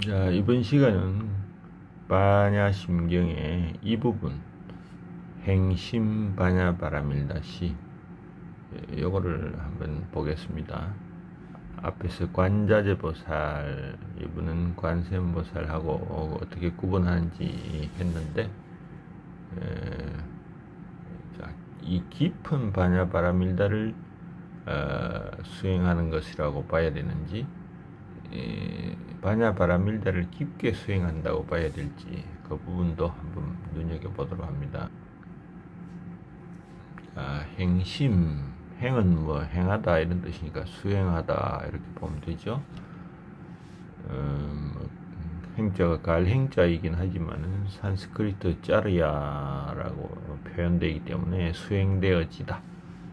자, 이번 시간은 반야심경의 이 부분 행심반야바라밀다시 요거를 한번 보겠습니다. 앞에서 관자재보살, 이분은 관세음보살하고 어떻게 구분하는지 했는데, 자, 이 깊은 반야바라밀다를 수행하는 것이라고 봐야 되는지, 반야바라밀다를 깊게 수행한다고 봐야 될지 그 부분도 한번 눈여겨보도록 합니다. 행심, 행은 뭐 행하다 이런 뜻이니까 수행하다 이렇게 보면 되죠. 행자가 갈행자이긴 하지만 산스크리트 짜르야라고 표현되기 때문에 수행되어지다,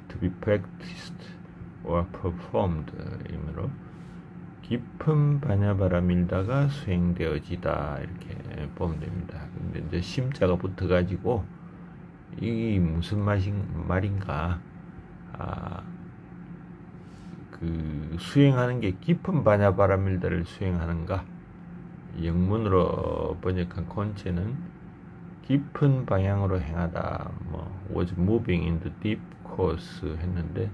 to be practiced or performed 이므로 깊은 반야바라밀다가 수행되어지다 이렇게 보면 됩니다. 근데 이제 심자가 붙어가지고 이 무슨 말인가? 그 수행하는 게 깊은 반야바라밀다를 수행하는가? 영문으로 번역한 본체는 깊은 방향으로 행하다, was moving in the deep course 했는데,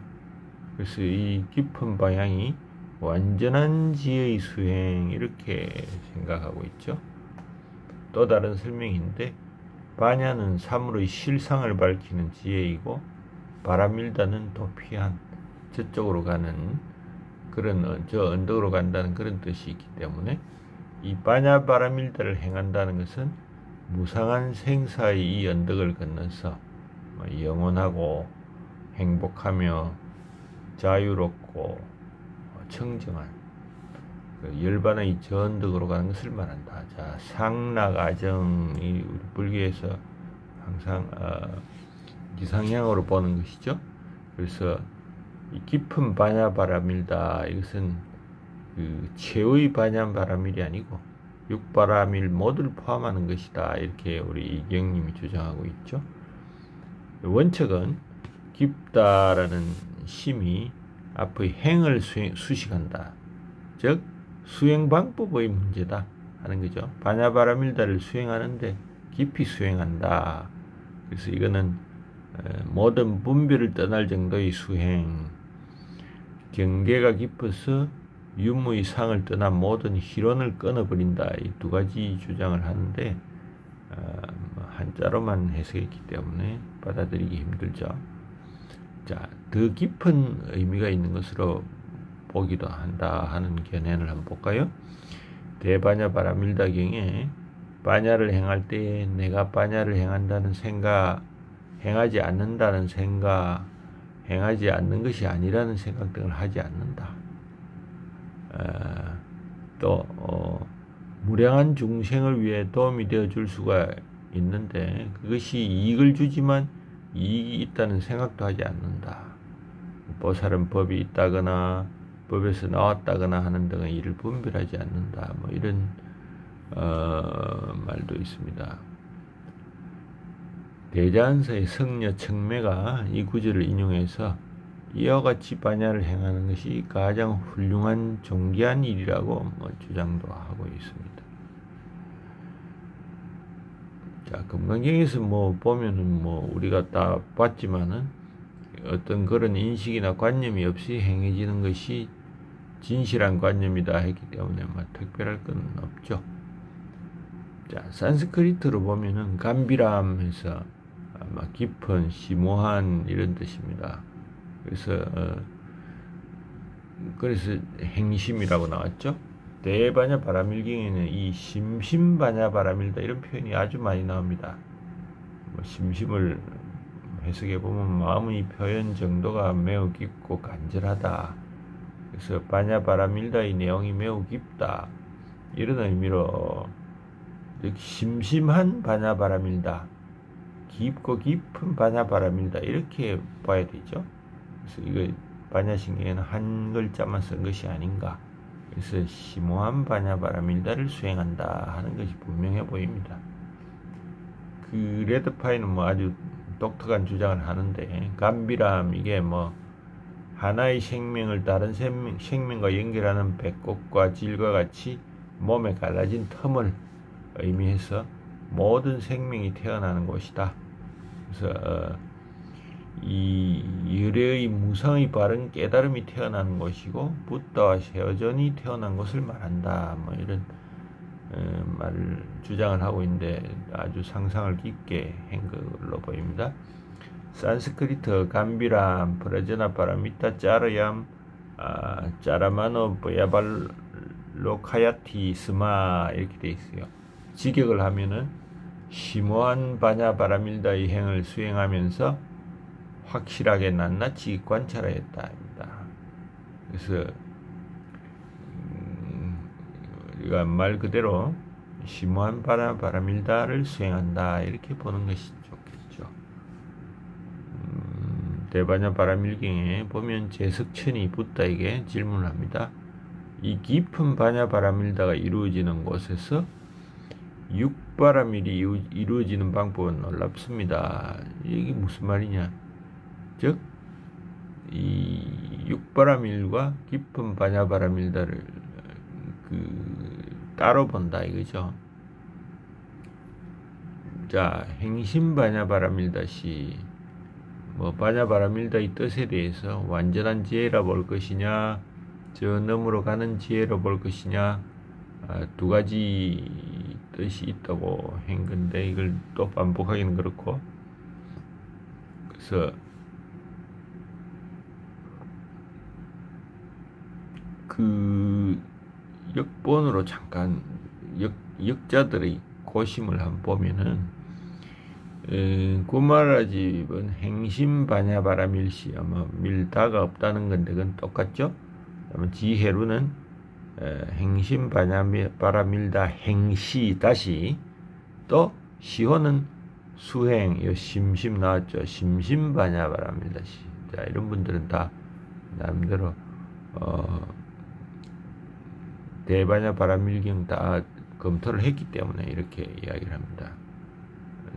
그래서 이 깊은 방향이 완전한 지혜의 수행 이렇게 생각하고 있죠. 또 다른 설명인데, 반야는 사물의 실상을 밝히는 지혜이고 바라밀다는 도피한 저쪽으로 가는 그런 저 언덕으로 간다는 그런 뜻이 있기 때문에 이 반야바라밀다를 행한다는 것은 무상한 생사의 이 언덕을 건너서 영원하고 행복하며 자유롭고 청정한 그 열반의 저 언덕으로 가는 것을 말한다. 자, 상락아정이 우리 불교에서 항상 이상향으로 보는 것이죠. 그래서 이 깊은 반야바라밀다, 이것은 그 최의 반야바라밀이 아니고 육바라밀 모두를 포함하는 것이다, 이렇게 우리 이경님이 주장하고 있죠. 원칙은 깊다라는 심이 앞의 행을 수식한다, 즉 수행 방법의 문제다 하는 거죠. 반야바라밀다를 수행하는데 깊이 수행한다. 그래서 이거는 모든 분별을 떠날 정도의 수행, 경계가 깊어서 유무의 상을 떠난 모든 희론을 끊어버린다, 이 두 가지 주장을 하는데 한자로만 해석했기 때문에 받아들이기 힘들죠. 자, 더 깊은 의미가 있는 것으로 보기도 한다 하는 견해를 한번 볼까요? 대반야바라밀다경에 반야를 행할 때 내가 반야를 행한다는 생각, 행하지 않는다는 생각, 행하지 않는 것이 아니라는 생각 등을 하지 않는다. 또 무량한 중생을 위해 도움이 되어줄 수가 있는데 그것이 이익을 주지만 이익이 있다는 생각도 하지 않는다. 보살은 법이 있다거나 법에서 나왔다거나 하는 등의 일을 분별하지 않는다, 이런 말도 있습니다. 대자한서의 성녀 청매가 이 구절을 인용해서 이와 같이 반야를 행하는 것이 가장 훌륭한 존귀한 일이라고 주장도 하고 있습니다. 자, 금강경에서 보면은 우리가 다 봤지만은 어떤 그런 인식이나 관념이 없이 행해지는 것이 진실한 관념이다 했기 때문에 특별할 건 없죠. 자, 산스크리트로 보면은 감비람해서 깊은, 심오한 이런 뜻입니다. 그래서 행심이라고 나왔죠. 대반야바라밀경에는 이 심심반야바라밀다 이런 표현이 아주 많이 나옵니다. 심심을 해석해 보면 마음의 표현 정도가 매우 깊고 간절하다, 그래서 반야바라밀다의 내용이 매우 깊다, 이런 의미로 심심한 반야바라밀다, 깊고 깊은 반야바라밀다 이렇게 봐야 되죠. 그래서 이거 반야심경에는 한 글자만 쓴 것이 아닌가. 그래서 심오한 반야바라밀다를 수행한다 하는 것이 분명해 보입니다. 그 레드파이는 아주 독특한 주장을 하는데, 감비람 이게 하나의 생명을 다른 생명과 연결하는 배꼽과 질과 같이 몸에 갈라진 틈을 의미해서 모든 생명이 태어나는 곳이다. 그래서 이 열애의 무상의 바른 깨달음이 태어나는 곳이고 부다와 세어전이 태어난 곳을 말한다. 뭐 이런 말을 주장을 하고 있는데 아주 상상을 깊게 한 걸로 보입니다. 산스크리트 감비람 프라제나 파라미타 짜르얌 짜라마노 보야발로카야티 스마 이렇게 돼 있어요. 직역을 하면은 심오한 바냐 바라밀다의 행을 수행하면서 확실하게 낱낱이 관찰하였다입니다. 그래서 우리가 말 그대로 심오한 바냐 바라밀다를 수행한다 이렇게 보는 것이 좋겠죠. 대바냐 바라밀경에 보면 제석천이 부다에게 질문을 합니다. 이 깊은 바냐 바라밀다가 이루어지는 곳에서 육바라밀이 이루어지는 방법은 놀랍습니다. 이게 무슨 말이냐? 즉, 이 육바라밀과 깊은 바냐바라밀다를 따로 본다 이거죠. 자, 행심바냐바라밀다시 뭐 바냐바라밀다의 뜻에 대해서 완전한 지혜라 볼 것이냐, 저 너머로 가는 지혜로 볼 것이냐, 두 가지 뜻이 있다고 한 건데 이걸 또 반복하기는 그렇고, 그래서 그 역본으로 잠깐 역자들의 고심을 한번 보면은 구마라집은 행심바냐바라밀시 아마 밀다가 없다는 건데 그건 똑같죠. 그러면 지혜루는 행심바냐바라밀다 행시 다시 또 시호는 수행 요 심심 나왔죠. 심심바냐바라밀다시. 자, 이런 분들은 다 나름대로 대바냐 바라밀경 다 검토를 했기 때문에 이렇게 이야기를 합니다.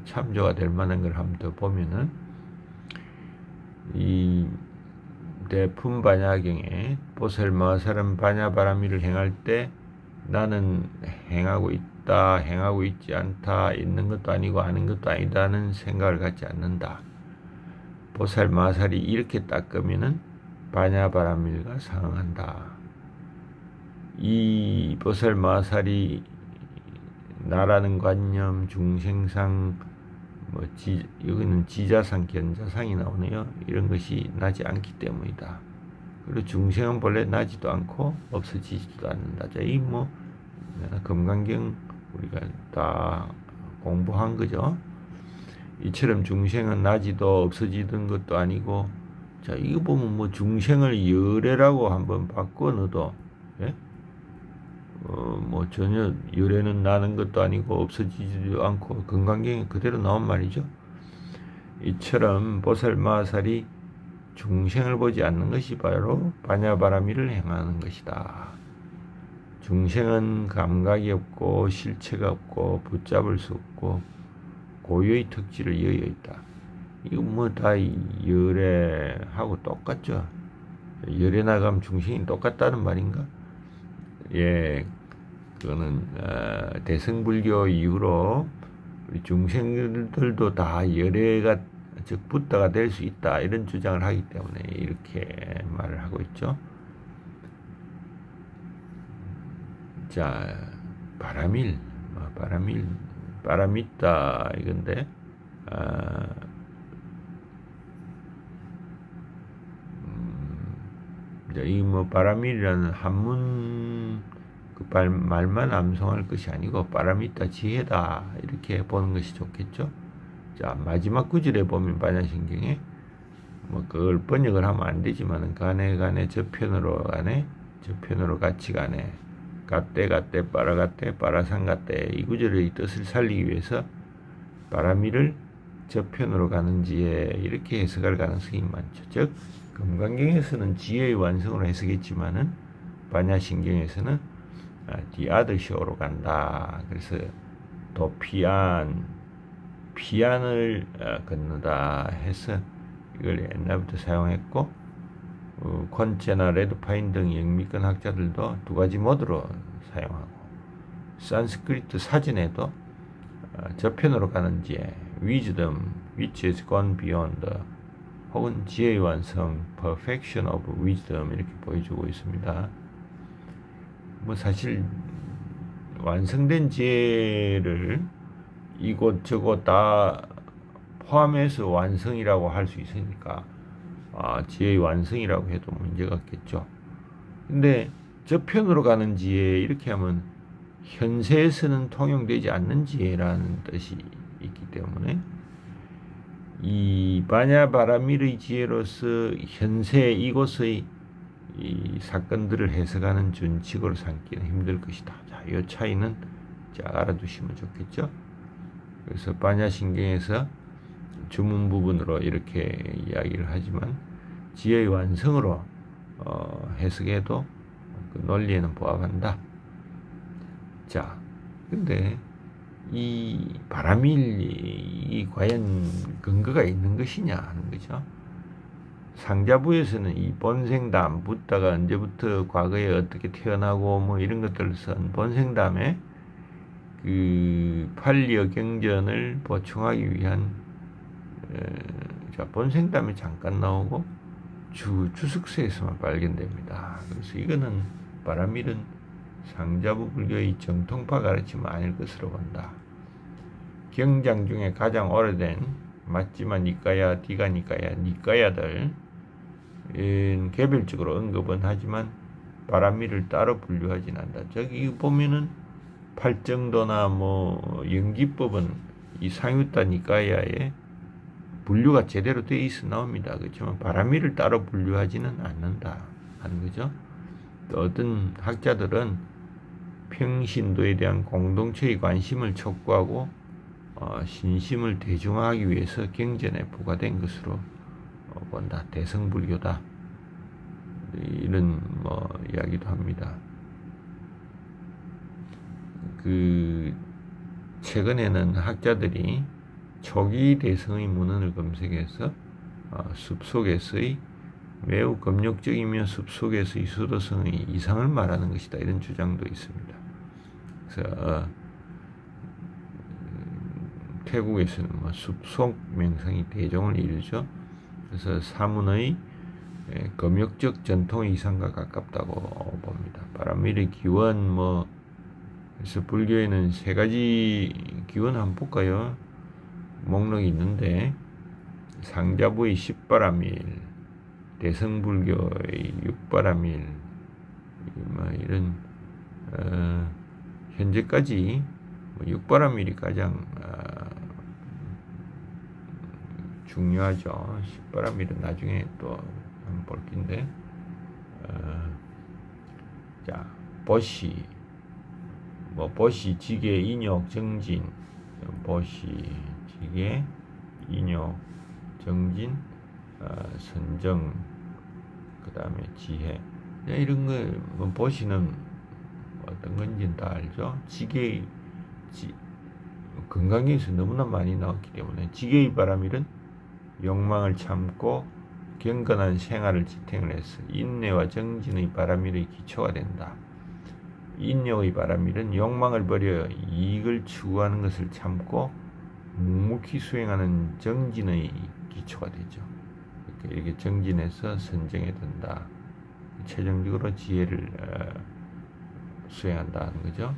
참조가 될 만한 걸 한번 더 보면은 이 대품바냐경에 보살마살은 바냐바라밀을 행할 때 나는 행하고 있다, 행하고 있지 않다, 있는 것도 아니고 아닌 것도 아니다는 생각을 갖지 않는다. 보살마살이 이렇게 닦으면은 바냐바라밀과 상응한다. 이 보살마살이 나라는 관념, 중생상, 여기는 지자상, 견자상이 나오네요. 이런 것이 나지 않기 때문이다. 그리고 중생은 본래 나지도 않고 없어지지도 않는다. 자, 이 금강경 우리가 다 공부한 거죠. 이처럼 중생은 나지도 없어지던 것도 아니고, 자, 이거 보면 중생을 열애라고 한번 바꿔 넣어도, 예? 전혀 열애는 나는 것도 아니고 없어지지도 않고 금강경에 그대로 나온 말이죠. 이처럼 보살마살이 중생을 보지 않는 것이 바로 바냐바라밀을 행하는 것이다. 중생은 감각이 없고 실체가 없고 붙잡을 수 없고 고유의 특질을 이어 있다. 이거 다 열애하고 똑같죠. 열애 나가면 중생이 똑같다는 말인가? 예, 그거는 대승불교 이후로 우리 중생들도 다 열애가 즉 부다가 될 수 있다 이런 주장을 하기 때문에 이렇게 말을 하고 있죠. 자, 바라밀다 이건데 이 바라밀이라는 한문 말만 암송할 것이 아니고 바라밀다 지혜다 이렇게 보는 것이 좋겠죠. 자, 마지막 구절에 보면 반야신경에 그걸 번역을 하면 안 되지만은 가네 저편으로 같이 가네 갓대 빠라갓대 빠라상갓대 이 구절의 뜻을 살리기 위해서 바라밀을 저편으로 가는 지혜 이렇게 해석할 가능성이 많죠. 즉 금강경에서는 지혜의 완성으로 해석했지만은 반야신경에서는 디아드쇼로 간다. 그래서 피안을 건너다 해서 이걸 옛날부터 사용했고 콘체나 레드파인 등 영미권 학자들도 두 가지 모드로 사용하고 산스크리트 사전에도 저편으로 가는 지혜, wisdom which has gone beyond, 혹은 지혜의 완성, perfection of wisdom 이렇게 보여주고 있습니다. 뭐 사실 완성된 지혜를 이곳저곳 다 포함해서 완성이라고 할 수 있으니까 지혜의 완성이라고 해도 문제가 없겠죠. 근데 저편으로 가는 지혜 이렇게 하면 현세에서는 통용되지 않는 지혜라는 뜻이 있기 때문에 이 바냐바라밀의 지혜로서 현세 이곳의 이 사건들을 해석하는 준칙으로 삼기는 힘들 것이다. 자, 이 차이는 알아두시면 좋겠죠. 그래서 바냐신경에서 주문 부분으로 이렇게 이야기를 하지만 지혜의 완성으로 해석해도 그 논리에는 부합한다. 자, 근데 이 바라밀이 과연 근거가 있는 것이냐 하는 거죠. 상자부에서는 이 본생담, 붓다가 언제부터 과거에 어떻게 태어나고 뭐 이런 것들을 쓴 본생담에 그 팔리어 경전을 보충하기 위한 본생담이 잠깐 나오고 주석서에서만 발견됩니다. 그래서 이거는 바라밀은 상자부 불교의 정통파 가르침은 아닐 것으로 본다. 경장 중에 가장 오래된 맞지만 니까야, 디가니까야, 니까야들 개별적으로 언급은 하지만 바라밀을 따로 분류하진 않는다. 저기 보면은 팔정도나 뭐 영기법은 이 상유타 니까야에 분류가 제대로 되어 있어 나옵니다. 그렇지만 바라밀을 따로 분류하지는 않는다 하는 거죠. 또 어떤 학자들은 평신도에 대한 공동체의 관심을 촉구하고 신심을 대중화하기 위해서 경전에 부과된 것으로 본다. 대성불교다. 이런 뭐 이야기도 합니다. 그 최근에는 학자들이 초기 대성의 문헌을 검색해서 숲속에서의 매우 검역적이며 숲속에서의 수도성의 이상을 말하는 것이다. 이런 주장도 있습니다. 그래서 태국에서는 뭐 숲속 명성이 대종을 이루죠. 그래서 사문의 검역적 전통의 이상과 가깝다고 봅니다. 바라밀의 기원 뭐 그래서 불교에는 세 가지 기원 한번 볼까요? 목록이 있는데 상자부의 10바라밀, 대성불교의 6바라밀, 뭐 이런 현재까지 6바라밀이 가장 중요하죠. 10바라밀은 나중에 또 한번 볼 텐데 자, 보시, 뭐 보시, 지계, 인욕, 정진, 보시, 지계, 인욕, 정진, 선정, 그 다음에 지혜. 이런 거, 뭐 보시는 어떤 건지는 다 알죠. 지계의, 건강에서 너무나 많이 나왔기 때문에 지계의 바라밀은 욕망을 참고 경건한 생활을 지탱을 해서 인내와 정진의 바라밀의 기초가 된다. 인욕의 바라밀은 욕망을 버려 이익을 추구하는 것을 참고 묵묵히 수행하는 정진의 기초가 되죠. 이렇게 정진해서 선정에 든다. 최종적으로 지혜를 수행한다는 거죠.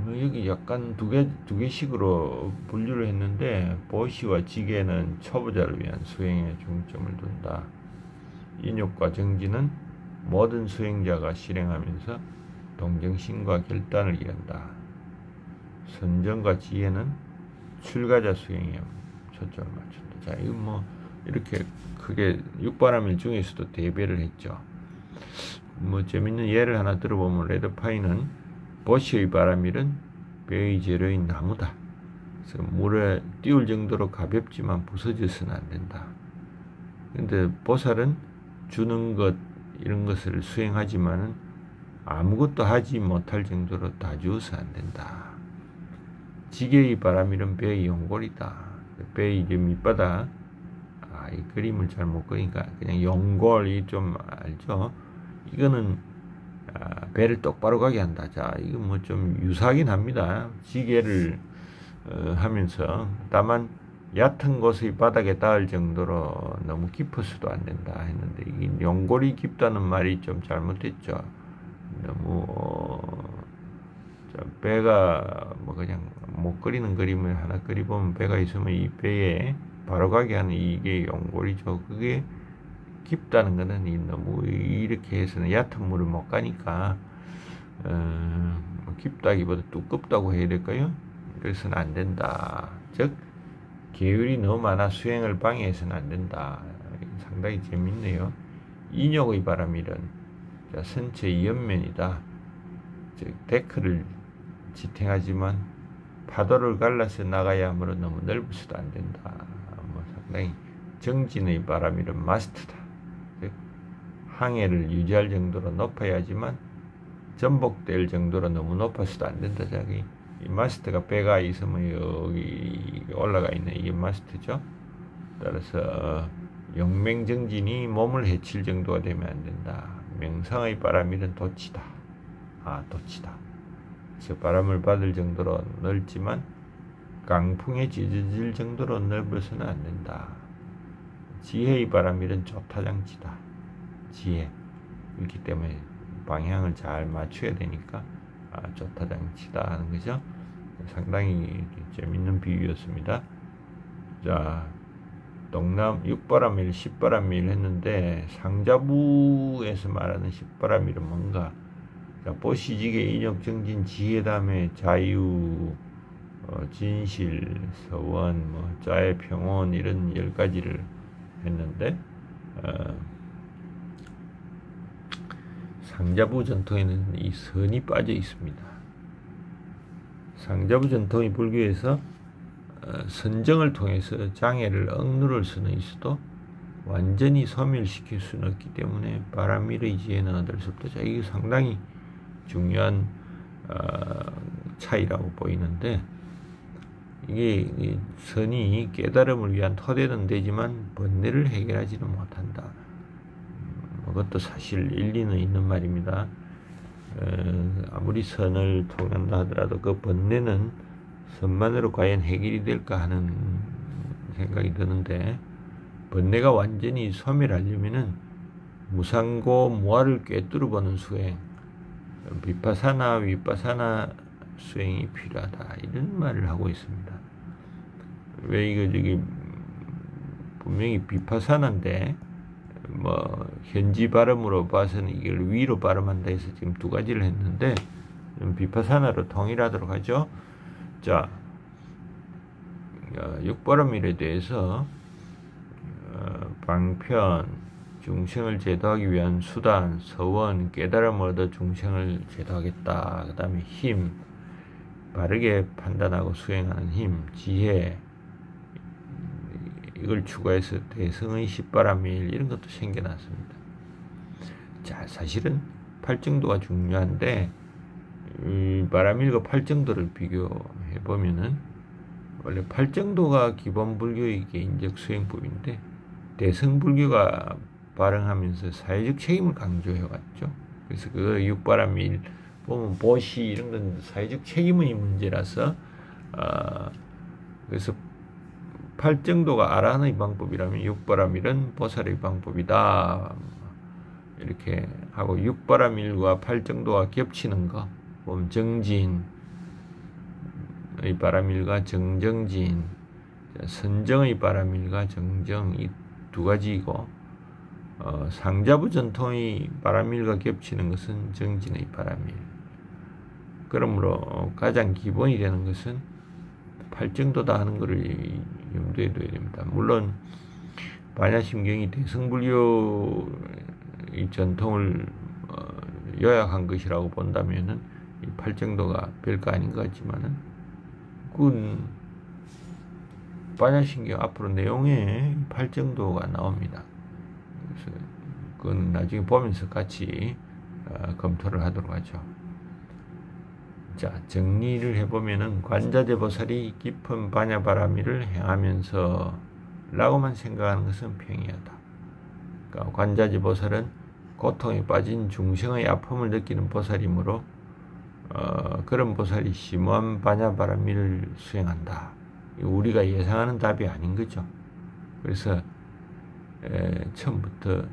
여기 약간 두 개씩으로 분류를 했는데 보시와 지계는 초보자를 위한 수행에 중점을 둔다. 인욕과 정진은 모든 수행자가 실행하면서 동정심과 결단을 이룬다. 선정과 지혜는 출가자 수행에 초점을 맞춘다. 자, 이거 뭐 이렇게 크게 육바라밀 중에서도 대배를 했죠. 뭐 재밌는 예를 하나 들어보면 레드파이는 보시의 바라밀은 뼈의 재료인 나무다. 그래서 물에 띄울 정도로 가볍지만 부서져서는 안 된다. 근데 보살은 주는 것 이런 것을 수행하지만은 아무것도 하지 못할 정도로 다 주어서 안 된다. 지게의 바라밀은 뼈의 연골이다. 뼈의 이제 밑바닥, 이 그림을 잘 못 그리니까 그냥 연골이 좀 알죠. 이거는 배를 똑바로 가게 한다. 자, 이거 뭐 좀 유사하긴 합니다. 지게를 하면서 다만 얕은 곳의 바닥에 닿을 정도로 너무 깊어서도 안 된다 했는데, 이 연골이 깊다는 말이 좀 잘못됐죠. 너무 배가 뭐 그냥 못 그리는 그림을 하나 그리보면 배가 있으면 이 배에 바로 가게 하는 이게 연골이죠. 그게 깊다는 거는 너무 이렇게 해서는 얕은 물을 못 가니까 깊다기보다 두껍다고 해야 될까요? 그래서는 안 된다. 즉 계율이 너무 많아 수행을 방해해서는 안 된다. 상당히 재밌네요. 인욕의 바람일은 선체의 옆면이다. 즉 데크를 지탱하지만 파도를 갈라서 나가야 하므로 너무 넓어서도 안 된다. 뭐 상당히 정진의 바람일은 마스트다. 즉 항해를 유지할 정도로 높아야지만 전복될 정도로 너무 높아서도 안 된다. 자기 이 마스트가 배가 있으면 여기 올라가 있는 이게 마스트죠. 따라서 영맹정진이 몸을 해칠 정도가 되면 안 된다. 명상의 바람일은 도치다. 도치다. 그래서 바람을 받을 정도로 넓지만 강풍에 찢어질 정도로 넓어서는 안 된다. 지혜의 바람일은 조타장치다. 지혜. 그렇기 때문에 방향을 잘 맞춰야 되니까 조타장치다 하는 거죠. 상당히 재밌는 비유였습니다. 자, 동남 6바람일, 10바람일 했는데 상자부에서 말하는 10바람일은 뭔가? 자, 보시지게 인욕정진 지혜담의 자유, 진실, 서원, 뭐 자의 평온 이런 10가지를 했는데 상자부 전통에는 이 선이 빠져 있습니다. 상자부 전통이 불교에서 선정을 통해서 장애를 억누를 수는 있어도 완전히 소멸시킬 수는 없기 때문에 바람일의 지혜는 얻을 수 없다. 자, 이게 상당히 중요한 차이라고 보이는데, 이게 선이 깨달음을 위한 토대는 되지만 번뇌를 해결하지는 못한다. 그것도 사실 일리는 있는 말입니다. 아무리 선을 통한다 하더라도 그 번뇌는 선만으로 과연 해결이 될까 하는 생각이 드는데, 번뇌가 완전히 소멸하려면은 무상고 무아를 꿰뚫어보는 수행, 비파사나 위파사나 수행이 필요하다, 이런 말을 하고 있습니다. 왜 이거 저기 분명히 비파사나인데 뭐 현지 발음으로 봐서는 이걸 위로 발음한다 해서 지금 두 가지를 했는데 비파사나로 통일하도록 하죠. 자, 육바람일에 대해서 방편, 중생을 제도하기 위한 수단, 서원, 깨달음을 얻어 중생을 제도하겠다. 그 다음에 힘, 바르게 판단하고 수행하는 힘, 지혜, 이걸 추가해서 대성의 10바람일 이런 것도 생겨났습니다. 자, 사실은 팔정도가 중요한데 바람일과 팔정도를 비교해 보면은 원래 팔정도가 기본 불교의 개인적 수행법인데 대성불교가 발행하면서 사회적 책임을 강조해 왔죠. 그래서 그 육바람일 보면 보시 이런 건 사회적 책임의 문제라서 그래서 팔정도가 아라한의 방법이라면 육바람일은 보살의 방법이다. 이렇게 하고 육바람일과 팔정도가 겹치는 거 보면 정진의 바람일과 정정진, 선정의 바람일과 정정 이 두 가지이고 상자부 전통의 바람일과 겹치는 것은 정진의 바람일. 그러므로 가장 기본이 되는 것은 팔정도다 하는 것을 염두에 둬야 됩니다. 물론 반야심경이 대승불교의 전통을 요약한 것이라고 본다면은 이 팔정도가 별거 아닌 것 같지만은 그건 반야심경 앞으로 내용에 팔정도가 나옵니다. 그래서 그건 나중에 보면서 같이 검토를 하도록 하죠. 자, 정리를 해보면은 관자재보살이 깊은 반야바라미를 행하면서 라고만 생각하는 것은 평이하다. 그러니까 관자재보살은 고통에 빠진 중생의 아픔을 느끼는 보살이므로 그런 보살이 심오한 바냐바라미를 수행한다. 우리가 예상하는 답이 아닌 거죠. 그래서 처음부터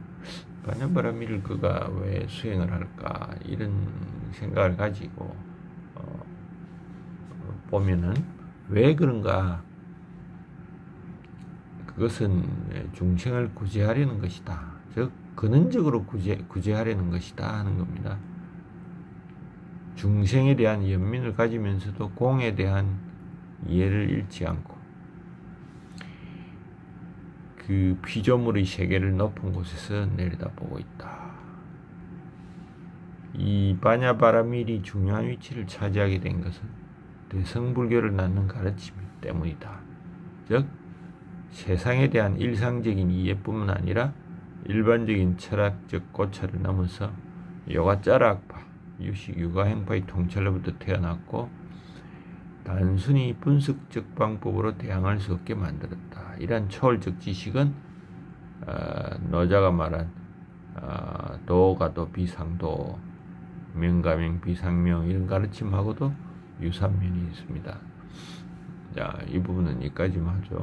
바냐바라미를 그가 왜 수행을 할까 이런 생각을 가지고 보면은 왜 그런가? 그것은 중생을 구제하려는 것이다. 즉 근원적으로 구제하려는 것이다 하는 겁니다. 중생에 대한 연민을 가지면서도 공에 대한 이해를 잃지 않고 그 피조물의 세계를 높은 곳에서 내려다보고 있다. 이 바냐바라밀이 중요한 위치를 차지하게 된 것은 대성불교를 낳는 가르침 때문이다. 즉 세상에 대한 일상적인 이해뿐만 아니라 일반적인 철학적 고찰을 넘어서 요가짜락파, 유식 육아행파의 통찰로부터 태어났고 단순히 분석적 방법으로 대항할 수 없게 만들었다. 이러한 초월적 지식은 노자가 말한 도가도 비상도, 명가명 비상명 이런 가르침하고도 유사한 면이 있습니다. 자, 이 부분은 여기까지만 하죠.